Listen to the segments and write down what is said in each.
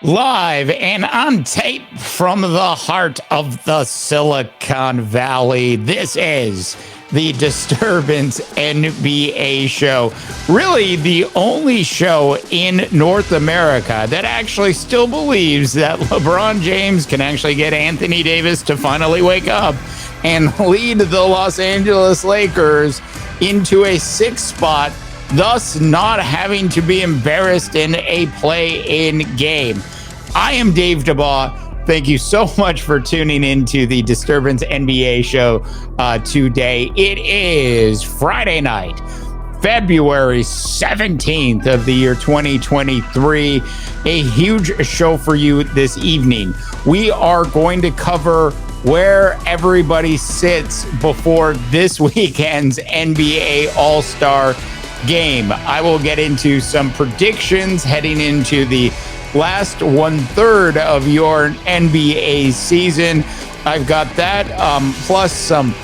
Live and on tape from the heart of the Silicon Valley, this is the Disturbance NBA show. Really, the only show in North America that actually still believes that LeBron James can actually get Anthony Davis to finally wake up and lead the Los Angeles Lakers into a sixth spot, thus not having to be embarrassed in a play-in game. I am Dave DeBaugh. Thank you so much for tuning into the Disturbance NBA show today. It is Friday night, February 17th of the year 2023. A huge show for you this evening. We are going to cover where everybody sits before this weekend's NBA All-Star game. I will get into some predictions heading into the last 1/3 of your NBA season. I've got that, plus some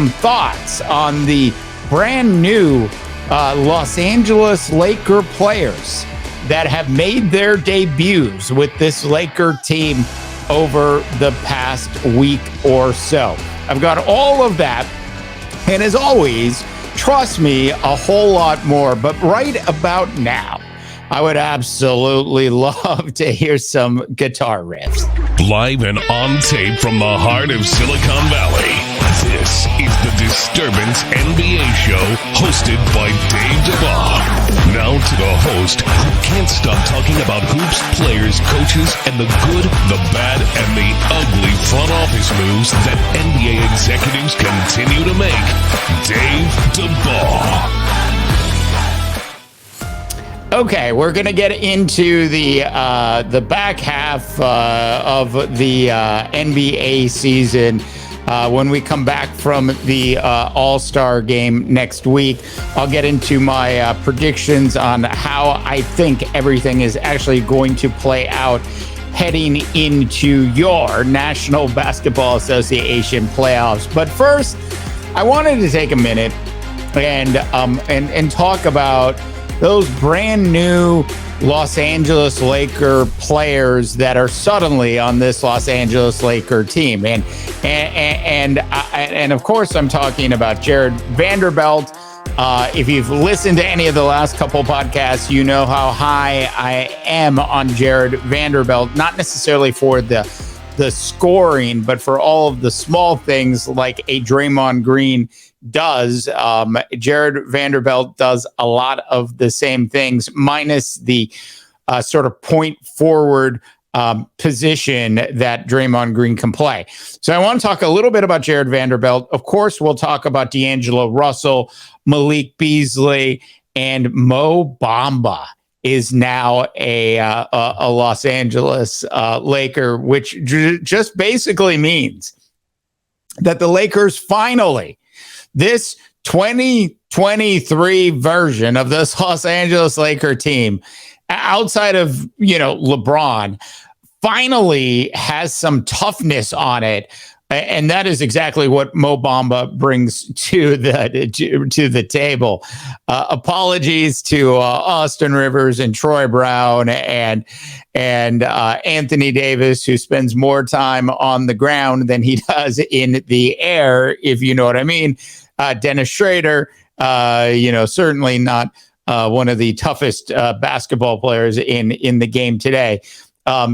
thoughts on the brand new Los Angeles Laker players that have made their debuts with this Laker team over the past week or so. I've got all of that, and as always, trust me, a whole lot more. But right about now, I would absolutely love to hear some guitar riffs. Live and on tape from the heart of Silicon Valley, this is the Disturbance NBA show, hosted by Dave DeBaugh. Now to the host who can't stop talking about hoops, players, coaches, and the good, the bad, and the ugly front office moves that NBA executives continue to make. Dave DeBaugh. Okay, we're going to get into the back half of the NBA season when we come back from the All-Star game next week. I'll get into my predictions on how I think everything is actually going to play out heading into your National Basketball Association playoffs. But first, I wanted to take a minute and talk about those brand new Los Angeles Laker players that are suddenly on this Los Angeles Laker team, and of course I'm talking about Jarred Vanderbilt. If you've listened to any of the last couple podcasts, you know how high I am on Jarred Vanderbilt. Not necessarily for the scoring, but for all of the small things like a Draymond Green does. Jarred Vanderbilt does a lot of the same things, minus the sort of point forward position that Draymond Green can play. So I want to talk a little bit about Jarred Vanderbilt. Of course, we'll talk about D'Angelo Russell, Malik Beasley, and Mo Bamba is now a Los Angeles Laker, which just basically means that the Lakers finally, this 2023 version of this Los Angeles Laker team, outside of, LeBron, finally has some toughness on it. And that is exactly what Mo Bamba brings to the table. Apologies to Austin Rivers and Troy Brown and Anthony Davis, who spends more time on the ground than he does in the air, if you know what I mean. Dennis Schrader, certainly not one of the toughest basketball players in the game today.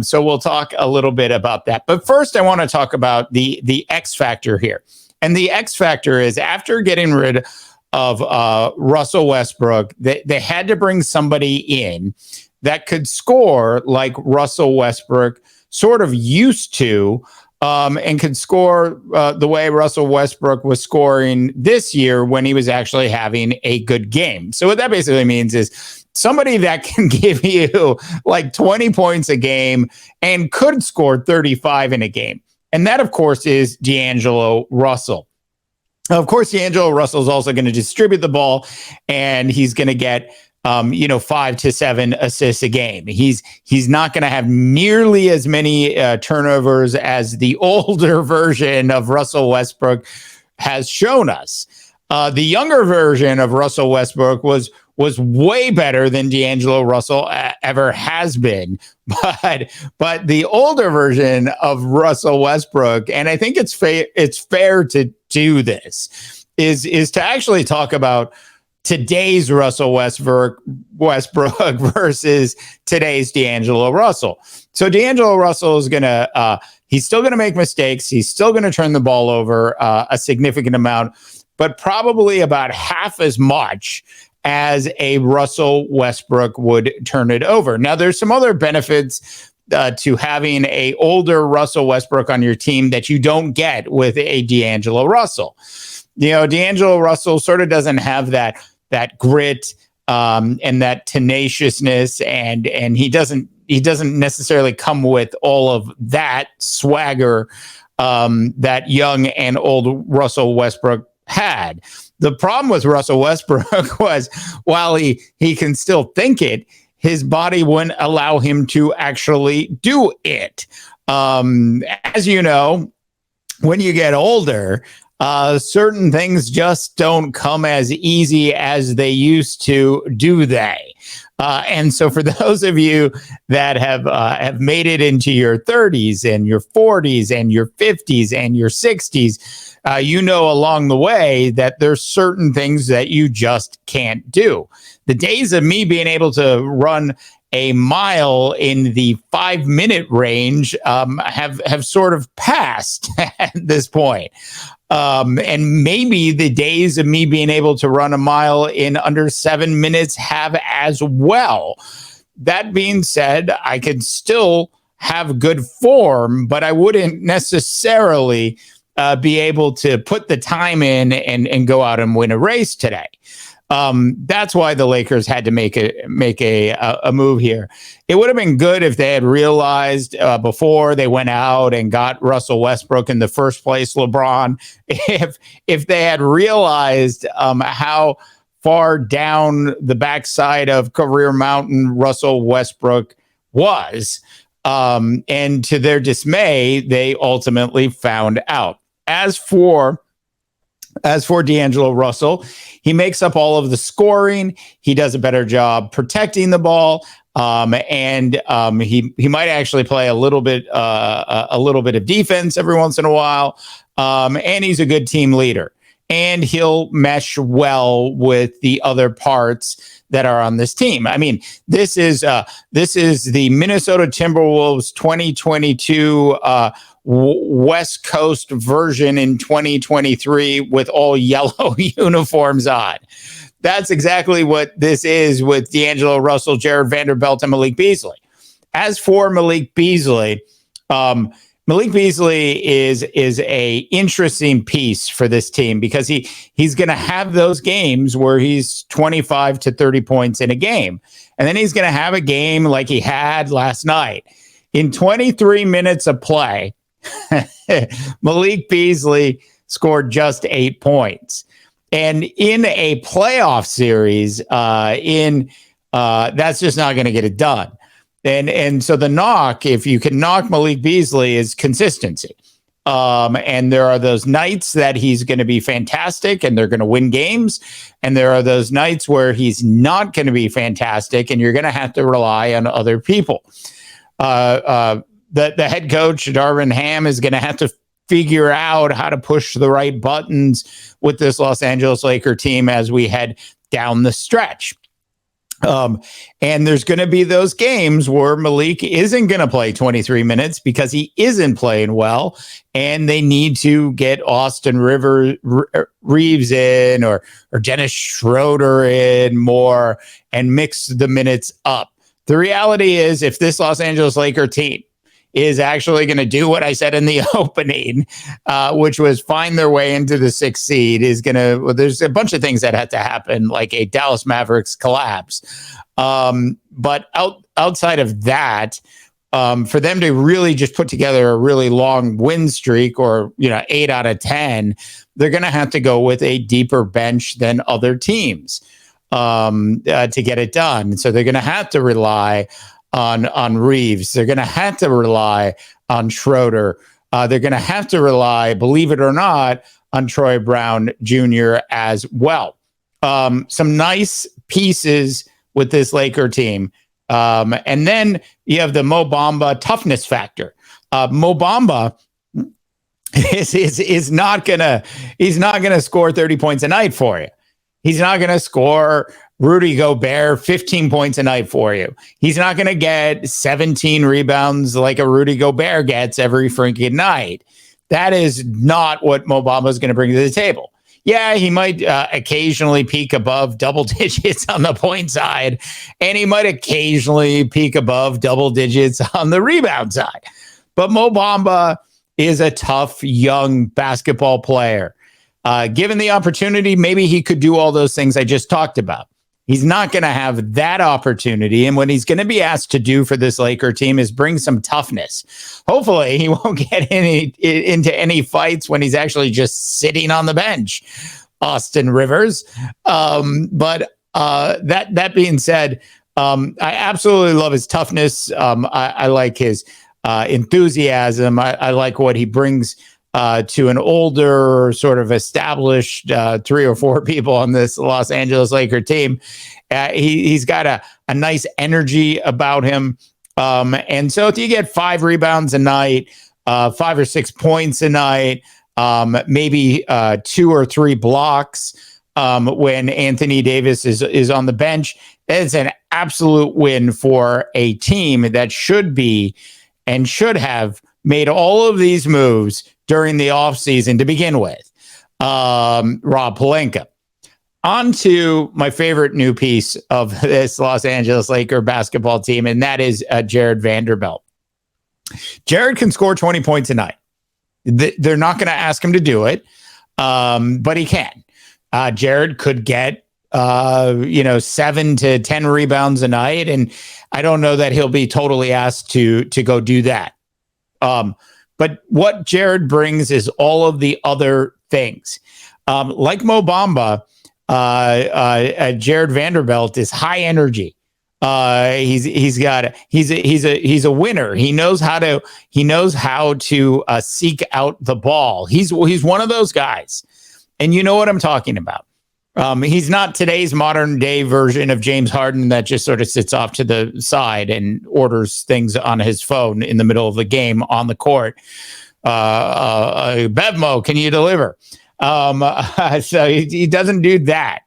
So we'll talk a little bit about that. But first, I want to talk about the X factor here. And the X factor is, after getting rid of Russell Westbrook, they had to bring somebody in that could score like Russell Westbrook sort of used to, and could score the way Russell Westbrook was scoring this year when he was actually having a good game. So what that basically means is somebody that can give you like 20 points a game and could score 35 in a game. And that, of course, is D'Angelo Russell. Of course, D'Angelo Russell is also going to distribute the ball, and he's going to get 5 to 7 assists a game. He's not going to have nearly as many turnovers as the older version of Russell Westbrook has shown us. The younger version of Russell Westbrook was was way better than D'Angelo Russell ever has been. But the older version of Russell Westbrook, and I think it's fair to do this, is to actually talk about today's Russell Westbrook versus today's D'Angelo Russell. So D'Angelo Russell is he's still gonna make mistakes. He's still gonna turn the ball over a significant amount, but probably about half as much as a Russell Westbrook would turn it over. Now, there's some other benefits to having a older Russell Westbrook on your team that you don't get with a D'Angelo Russell. D'Angelo Russell sort of doesn't have that grit and that tenaciousness, and he doesn't necessarily come with all of that swagger that young and old Russell Westbrook had. The problem with Russell Westbrook was, while he can still think it, his body wouldn't allow him to actually do it. As you know, when you get older, certain things just don't come as easy as they used to, do they? And so for those of you that have made it into your 30s and your 40s and your 50s and your 60s, along the way that there's certain things that you just can't do. The days of me being able to run a mile in the 5-minute range have sort of passed at this point. And maybe the days of me being able to run a mile in under 7 minutes have as well. That being said, I could still have good form, but I wouldn't necessarily be able to put the time in and go out and win a race today. That's why the Lakers had to make a move here. It would have been good if they had realized before they went out and got Russell Westbrook in the first place, LeBron, if they had realized how far down the backside of career mountain Russell Westbrook was. And to their dismay, they ultimately found out. As for D'Angelo Russell, he makes up all of the scoring. He does a better job protecting the ball, and he might actually play a little bit of defense every once in a while. And he's a good team leader, and he'll mesh well with the other parts that are on this team. I mean, this is the Minnesota Timberwolves 2022 West Coast version in 2023 with all yellow uniforms on. That's exactly what this is with D'Angelo Russell, Jared Vanderbilt, and Malik Beasley. As for Malik Beasley, is a interesting piece for this team because he's going to have those games where he's 25 to 30 points in a game. And then he's going to have a game like he had last night. In 23 minutes of play, Malik Beasley scored just 8 points. And in a playoff series, that's just not going to get it done. And so the knock, if you can knock Malik Beasley, is consistency. And there are those nights that he's going to be fantastic and they're going to win games. And there are those nights where he's not going to be fantastic and you're going to have to rely on other people. The head coach, Darvin Ham, is going to have to figure out how to push the right buttons with this Los Angeles Laker team as we head down the stretch. And there's going to be those games where Malik isn't going to play 23 minutes because he isn't playing well, and they need to get Austin Reeves in or Dennis Schroeder in more and mix the minutes up. The reality is, if this Los Angeles Laker team is actually going to do what I said in the opening, which was find their way into the 6th seed, there's a bunch of things that had to happen, like a Dallas Mavericks collapse. But outside of that, for them to really just put together a really long win streak or, 8 out of 10, they're going to have to go with a deeper bench than other teams to get it done. So they're going to have to rely on Reeves. They're going to have to rely on Schroeder. They're going to have to rely, believe it or not, on Troy Brown Jr. as well. Some nice pieces with this Laker team. And then you have the Mo Bamba toughness factor. Mo Bamba is not gonna score 30 points a night for you. He's not gonna score Rudy Gobert 15 points a night for you. He's not gonna get 17 rebounds like a Rudy Gobert gets every freaking night. That is not what Mo Bamba is going to bring to the table. Yeah, he might occasionally peak above double digits on the point side, and he might occasionally peak above double digits on the rebound side. But Mo Bamba is a tough, young basketball player. Given the opportunity, maybe he could do all those things I just talked about. He's not going to have that opportunity. And what he's going to be asked to do for this Laker team is bring some toughness. Hopefully, he won't get into any fights when he's actually just sitting on the bench, Austin Rivers. But that being said, I absolutely love his toughness. I like his enthusiasm. I like what he brings to an older, sort of established 3 or 4 people on this Los Angeles Laker team. He's got a nice energy about him. And so if you get 5 rebounds a night, 5 or 6 points a night, maybe 2 or 3 blocks when Anthony Davis is on the bench, it's an absolute win for a team that should be and should have made all of these moves during the offseason to begin with. Rob Pelinka. On to my favorite new piece of this Los Angeles Laker basketball team, and that is Jared Vanderbilt. Jared can score 20 points a night. They're not going to ask him to do it, but he can. Jared could get 7 to 10 rebounds a night, and I don't know that he'll be totally asked to go do that. But what Jared brings is all of the other things. Like Mo Bamba, Jared Vanderbilt is high energy. He's a winner. He knows how to seek out the ball. He's one of those guys, and you know what I'm talking about. He's not today's modern day version of James Harden that just sort of sits off to the side and orders things on his phone in the middle of the game on the court. Bevmo, can you deliver? So he doesn't do that.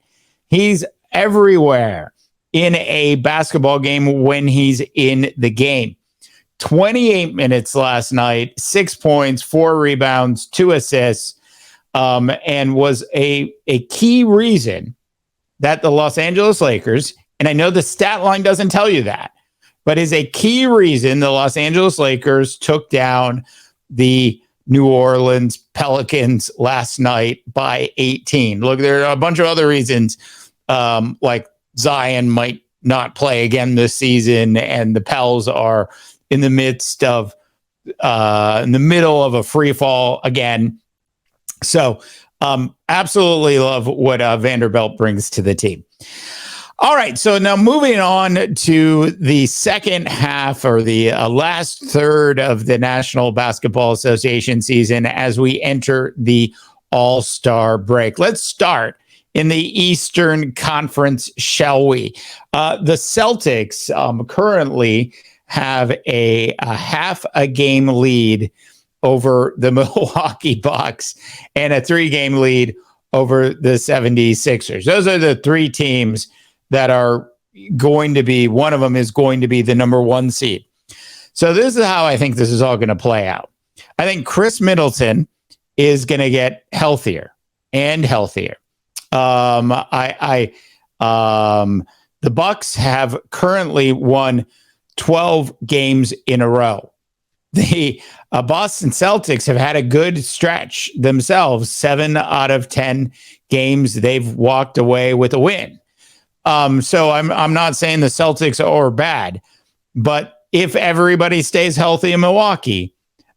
He's everywhere in a basketball game when he's in the game. 28 minutes last night, 6 points, 4 rebounds, 2 assists. And was a key reason that the Los Angeles Lakers, and I know the stat line doesn't tell you that, but is a key reason the Los Angeles Lakers took down the New Orleans Pelicans last night by 18. Look, there are a bunch of other reasons, like Zion might not play again this season, and the Pels are in the midst of, in the middle of a free fall again. So absolutely love what Vanderbilt brings to the team. All right, so now moving on to the second half or the last third of the National Basketball Association season as we enter the All-Star break. Let's start in the Eastern Conference, shall we? The Celtics currently have a half a game lead over the Milwaukee Bucks and a 3-game lead over the 76ers. Those are the 3 teams that are going to be, one of them is going to be the number 1 seed. So this is how I think this is all going to play out. I think Chris Middleton is going to get healthier and healthier. The Bucks have currently won 12 games in a row. The Boston Celtics have had a good stretch themselves. 7 out of 10 games they've walked away with a win. So I'm not saying the Celtics are bad, but if everybody stays healthy in Milwaukee,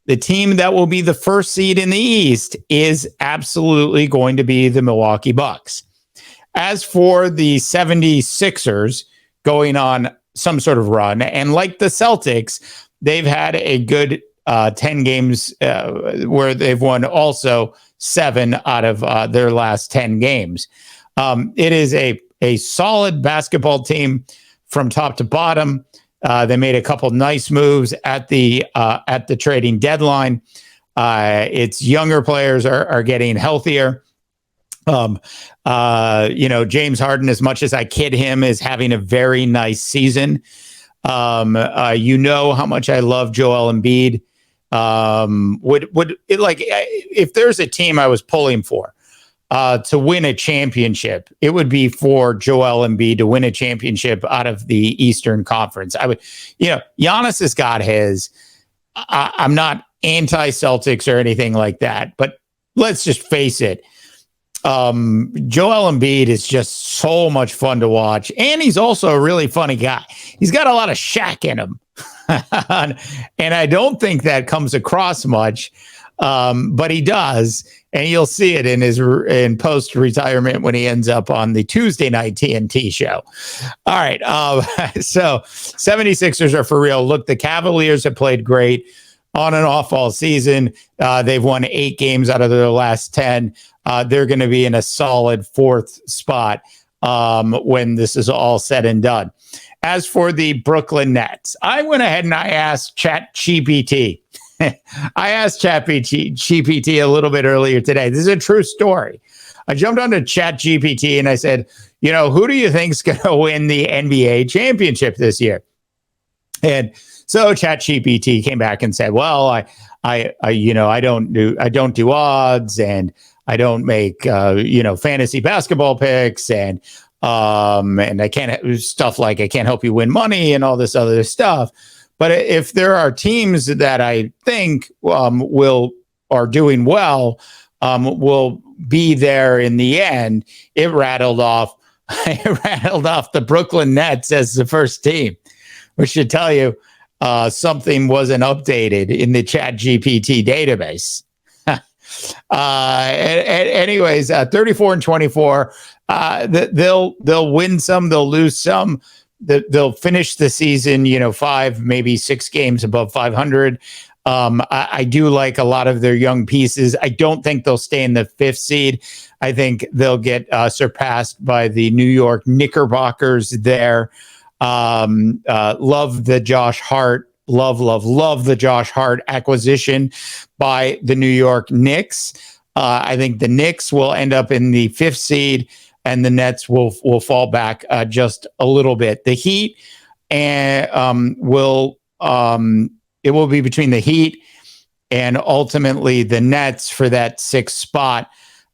the team that will be the first seed in the East is absolutely going to be the Milwaukee Bucks. As for the 76ers going on some sort of run, and like the Celtics, they've had a good 10 games where they've won also 7 out of their last 10 games. It is a a solid basketball team from top to bottom. They made a couple nice moves at the trading deadline. Its younger players are getting healthier. James Harden, as much as I kid him, is having a very nice season. How much I love Joel Embiid. If there's a team I was pulling for to win a championship, it would be for Joel Embiid to win a championship out of the Eastern Conference. Giannis has got his. I'm not anti-Celtics or anything like that, but let's just face it. Joel Embiid is just so much fun to watch, and he's also a really funny guy. He's got a lot of Shaq in him, and I don't think that comes across much, but he does, and you'll see it in post-retirement when he ends up on the Tuesday night TNT show. All right, so 76ers are for real. Look, the Cavaliers have played great on and off all season. They've won 8 games out of their last 10. They're going to be in a solid 4th spot when this is all said and done. As for the Brooklyn Nets, I went ahead and I asked ChatGPT. I asked ChatGPT a little bit earlier today. This is a true story. I jumped onto ChatGPT and I said, who do you think's going to win the NBA championship this year? And so ChatGPT came back and said, well, I don't do odds, and I don't make fantasy basketball picks, and I can't stuff like I can't help you win money and all this other stuff. But if there are teams that I think are doing well, will be there in the end. It rattled off the Brooklyn Nets as the first team, which should tell you something wasn't updated in the ChatGPT database. Anyways, 34-24. They'll win some, they'll lose some. They'll finish the season, 5, maybe 6 games above 500. I do like a lot of their young pieces. I don't think they'll stay in the 5th seed. I think they'll get surpassed by the New York Knickerbockers there. Love the Josh Hart. Love the Josh Hart acquisition by the New York Knicks. I think the Knicks will end up in the 5th seed, and the Nets will fall back just a little bit. The Heat will be between the Heat and ultimately the Nets for that 6th spot.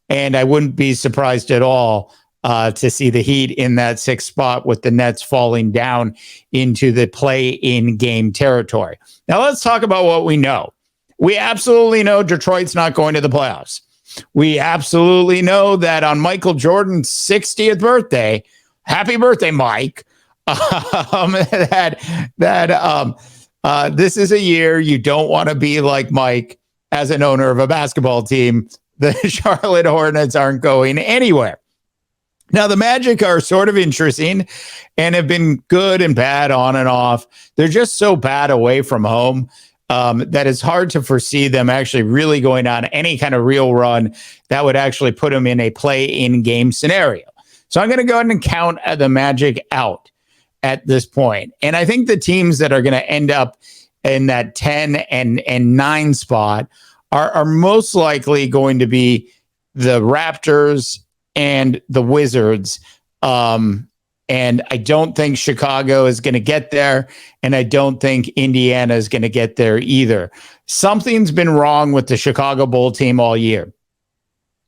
And I wouldn't be surprised at all to see the Heat in that 6th spot with the Nets falling down into the play-in game territory. Now let's talk about what we know. We absolutely know Detroit's not going to the playoffs. We absolutely know that on Michael Jordan's 60th birthday, happy birthday, Mike, this is a year you don't want to be like Mike as an owner of a basketball team. The Charlotte Hornets aren't going anywhere. Now, the Magic are sort of interesting and have been good and bad on and off. They're just so bad away from home that it's hard to foresee them actually really going on any kind of real run that would actually put them in a play-in game scenario. So I'm going to go ahead and count the Magic out at this point. And I think the teams that are going to end up in that 10 and 9 spot are most likely going to be the Raptors and the Wizards. And I don't think Chicago is going to get there, and I don't think Indiana is going to get there either. Something's been wrong with the Chicago Bull team all year.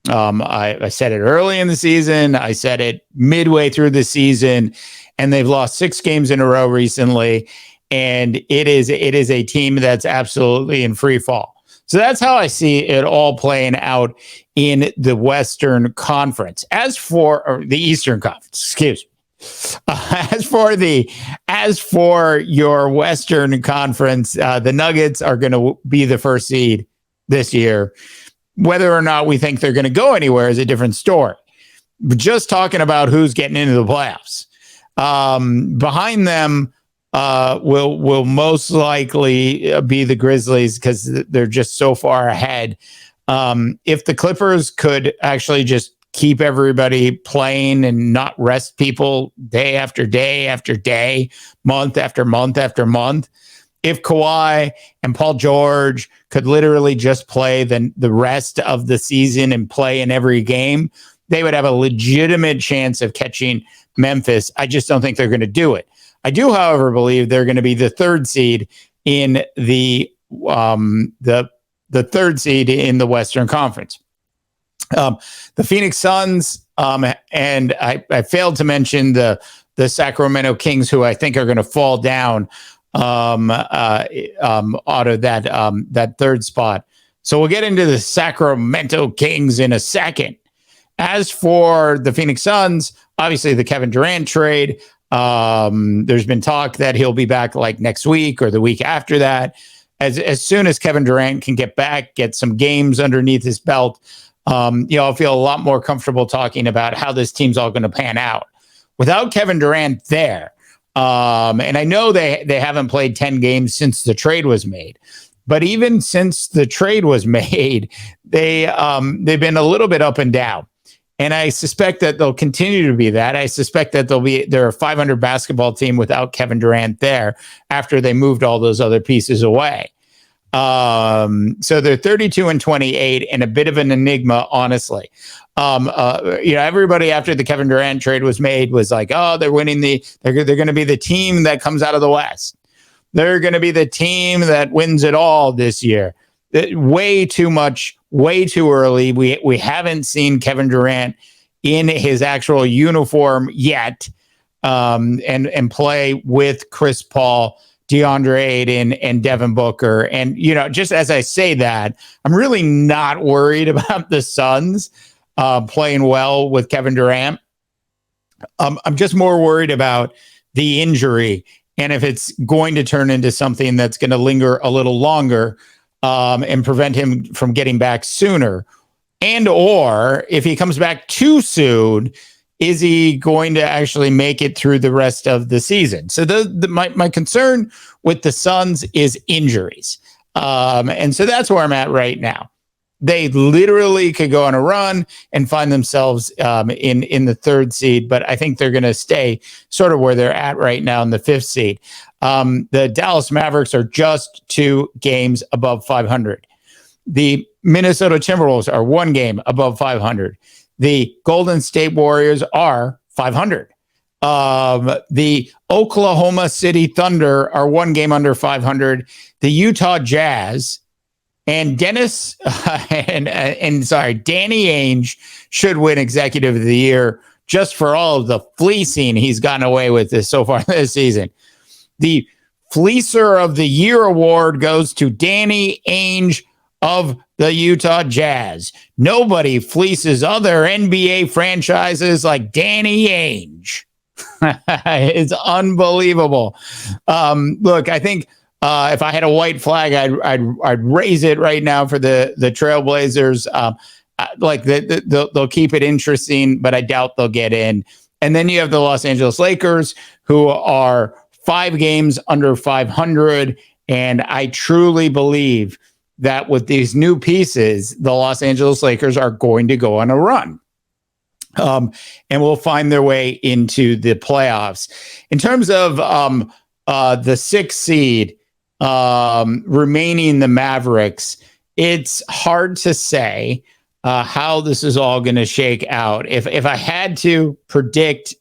I said it early in the season. I said it midway through the season, and they've lost 6 games in a row recently. And it is a team that's absolutely in free fall. So that's how I see it all playing out in the Western Conference. As for the Eastern Conference, excuse me. As for your Western Conference, the Nuggets are going to be the first seed this year. Whether or not we think they're going to go anywhere is a different story. But just talking about who's getting into the playoffs. Behind them will most likely be the Grizzlies because they're just so far ahead. If the Clippers could actually just keep everybody playing and not rest people day after day after day, month after month after month. If Kawhi and Paul George could literally just play the rest of the season and play in every game, they would have a legitimate chance of catching Memphis. I just don't think they're going to do it. I do, however, believe they're going to be the third seed in the third seed in the Western Conference. The Phoenix Suns, and I failed to mention the Sacramento Kings, who I think are going to fall down out of that third spot. So we'll get into the Sacramento Kings in a second. As for the Phoenix Suns, obviously the Kevin Durant trade, there's been talk that he'll be back like next week or the week after that. As soon as Kevin Durant can get back, get some games underneath his belt, I'll feel a lot more comfortable talking about how this team's all going to pan out. Without Kevin Durant there, and I know they haven't played 10 games since the trade was made, but even since the trade was made, they've been a little bit up and down. And I suspect that they'll continue to be that. I suspect that they're a 500 basketball team without Kevin Durant there after they moved all those other pieces away. So they're 32-28 and a bit of an enigma, honestly. Everybody after the Kevin Durant trade was made was like, oh, they're winning they're going to be the team that comes out of the West. They're going to be the team that wins it all this year. Way too much, way too early. We haven't seen Kevin Durant in his actual uniform yet, and play with Chris Paul, DeAndre Ayton, and Devin Booker. And, just as I say that, I'm really not worried about the Suns playing well with Kevin Durant. I'm just more worried about the injury and if it's going to turn into something that's going to linger a little longer and prevent him from getting back sooner. And or if he comes back too soon, is he going to actually make it through the rest of the season? So my concern with the Suns is injuries. And so that's where I'm at right now. They literally could go on a run and find themselves in the third seed, but I think they're going to stay sort of where they're at right now in the fifth seed. The Dallas Mavericks are just 2 games above 500. The Minnesota Timberwolves are 1 game above 500. The Golden State Warriors are 500. The Oklahoma City Thunder are 1 game under 500. The Utah Jazz and Danny Ainge should win Executive of the Year just for all of the fleecing he's gotten away with this so far this season. The Fleecer of the Year award goes to Danny Ainge of the Utah Jazz. Nobody fleeces other NBA franchises like Danny Ainge. It's unbelievable. Look, I think if I had a white flag, I'd raise it right now for the Trailblazers. They'll keep it interesting, but I doubt they'll get in. And then you have the Los Angeles Lakers, who are 5 games under 500, and I truly believe that with these new pieces, the Los Angeles Lakers are going to go on a run. And will find their way into the playoffs. In terms of the 6th seed remaining the Mavericks, it's hard to say how this is all going to shake out. If I had to predict,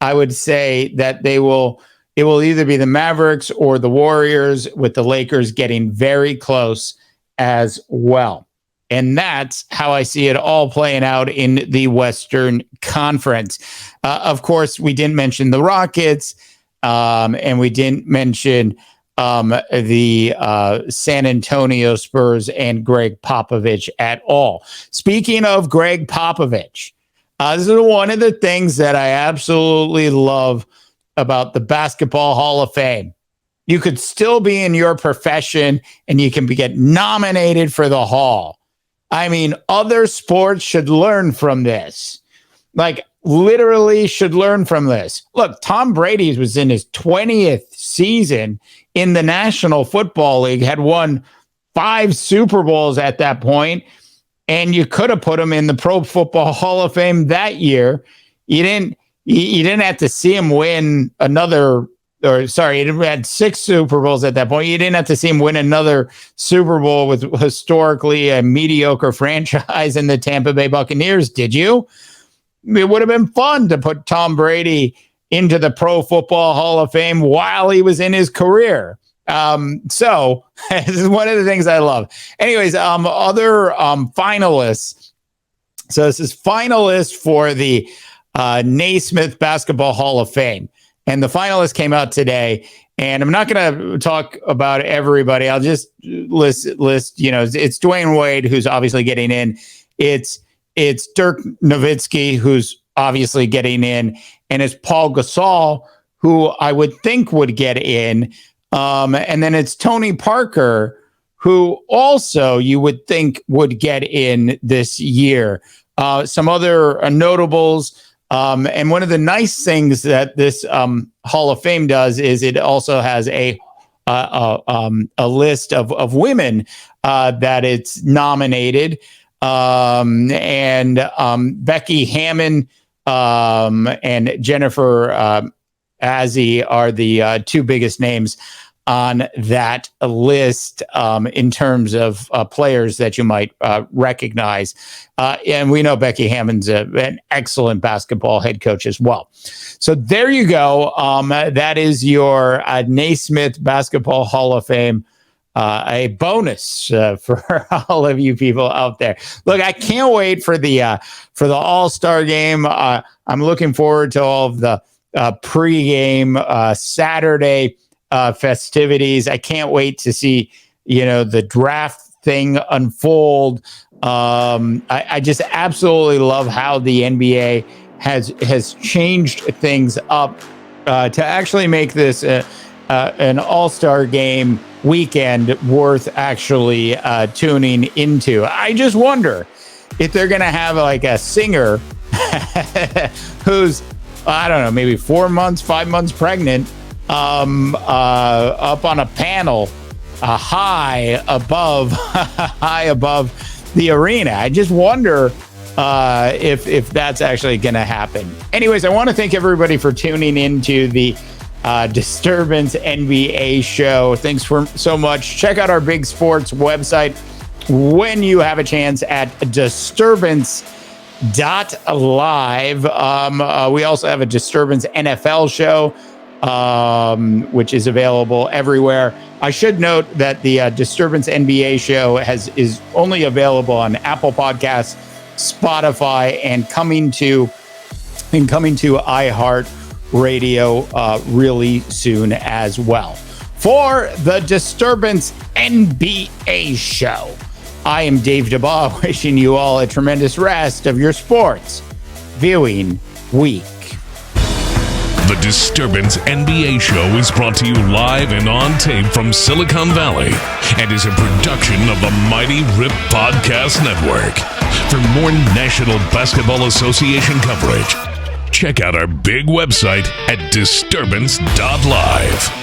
I would say that it will either be the Mavericks or the Warriors, with the Lakers getting very close as well. And that's how I see it all playing out in the Western Conference. Of course, we didn't mention the Rockets, and we didn't mention the San Antonio Spurs and Greg Popovich at all. Speaking of Greg Popovich, this is one of the things that I absolutely love about the Basketball Hall of Fame. You could still be in your profession and you can get nominated for the Hall. I mean, other sports should learn from this. Like, literally should learn from this. Look, Tom Brady was in his 20th season in the National Football League, had won 5 Super Bowls at that point, and you could have put him in the Pro Football Hall of Fame that year. You didn't have to see him win another. Or sorry, he had 6 Super Bowls at that point. You didn't have to see him win another Super Bowl with historically a mediocre franchise in the Tampa Bay Buccaneers, did you? It would have been fun to put Tom Brady into the Pro Football Hall of Fame while he was in his career. So this is one of the things I love. Anyways, other finalists. So this is finalists for the Naismith Basketball Hall of Fame. And the finalists came out today, and I'm not going to talk about everybody. I'll just list, it's Dwayne Wade, who's obviously getting in. It's Dirk Nowitzki, who's obviously getting in. And it's Paul Gasol, who I would think would get in. And then it's Tony Parker, who also you would think would get in this year. Some other notables. And one of the nice things that this Hall of Fame does is it also has a list of women that it's nominated. And Becky Hammon and Jennifer Azzi are the 2 biggest names on that list in terms of players that you might recognize. And we know Becky Hammon's an excellent basketball head coach as well. So there you go. That is your Naismith Basketball Hall of Fame. A bonus for all of you people out there. Look, I can't wait for the All-Star game. I'm looking forward to all of the pregame Saturday festivities. I can't wait to see, the draft thing unfold. I just absolutely love how the NBA has changed things up to actually make this an All-Star game weekend worth actually tuning into. I just wonder if they're going to have like a singer who's, I don't know, maybe 4 months, 5 months pregnant, up on a panel high above the arena. I just wonder if that's actually going to happen. Anyways, I want to thank everybody for tuning into the Disturbance NBA show. Thanks so much. Check out our Big Sports website when you have a chance at disturbance.live. We also have a Disturbance NFL show, which is available everywhere. I should note that the Disturbance NBA show is only available on Apple Podcasts, Spotify, and coming to iHeart Radio really soon as well. For the Disturbance NBA show, I am Dave Dubois, wishing you all a tremendous rest of your sports viewing week. The Disturbance NBA show is brought to you live and on tape from Silicon Valley and is a production of the Mighty Rip Podcast Network. For more National Basketball Association coverage, check out our big website at disturbance.live.